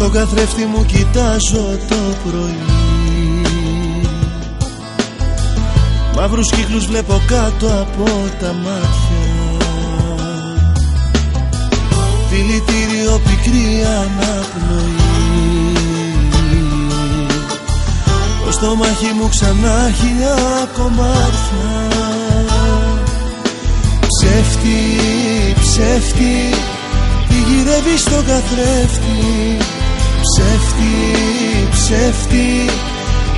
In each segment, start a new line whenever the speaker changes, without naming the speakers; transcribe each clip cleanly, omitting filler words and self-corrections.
στον καθρέφτη μου κοιτάζω το πρωί, μαύρους κύκλους βλέπω κάτω από τα μάτια, δηλητήριο πικρή αναπνοή, το στομάχι μου ξανά χιλιά κομμάτια. Ψεύτη, ψεύτη, τι γυρεύει στον καθρέφτη. Ψεύτη, ψεύτη,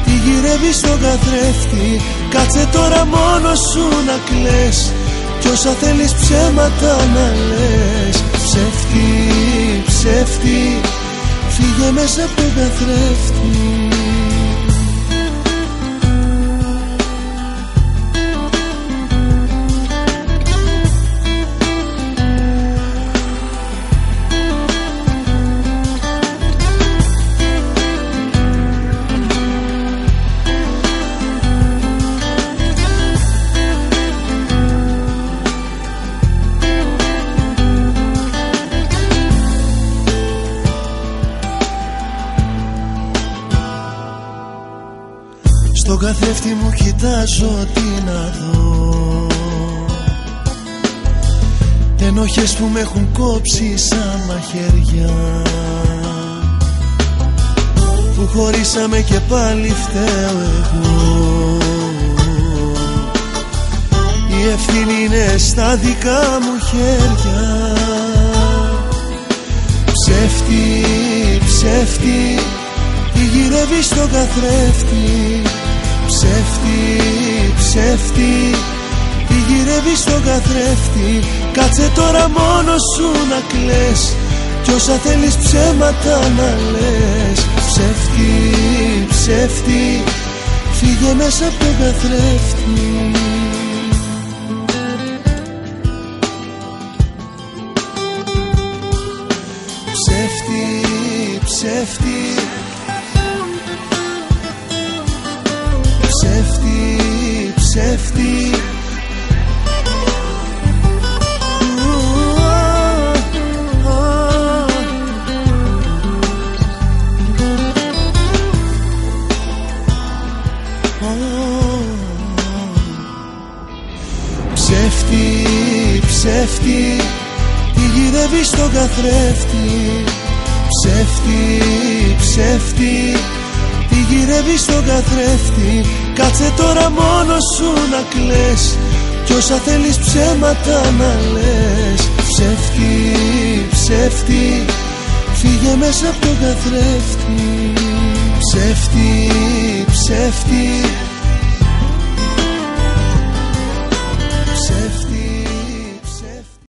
τι γυρεύει στον καθρέφτη. Κάτσε τώρα μόνος σου να κλαις κι όσα θέλεις ψέματα να λες. Ψεύτη, ψεύτη, φύγε μέσα από τον καθρέφτη. Στον καθρέφτη μου κοιτάζω τι να δω, ενοχές που με έχουν κόψει σαν μαχαίρια, που χωρίσαμε και πάλι φταίω εγώ. Η ευθύνη είναι στα δικά μου χέρια. Ψεύτη, ψεύτη, τι γυρεύει στον καθρέφτη. Ψεύτη, ψεύτη, τι γυρεύει στον καθρέφτη. Κάτσε τώρα μόνος σου να κλαις κι όσα θέλεις ψέματα να λες. Ψεύτη, ψεύτη, φύγε μέσα από τον καθρέφτη. Ψεύτη, ψεύτη, ψεύτη, ψεύτη. Ψεύτη, ψεύτη, τι γυρεύει στον καθρέφτη. Ψεύτη, ψεύτη, τι γυρεύει στον καθρέφτη. Κάτσε τώρα μόνος σου να κλαις κι όσα θέλεις ψέματα να λες. Ψεύτη, ψεύτη, φύγε μέσα από τον καθρέφτη. Ψεύτη, ψεύτη,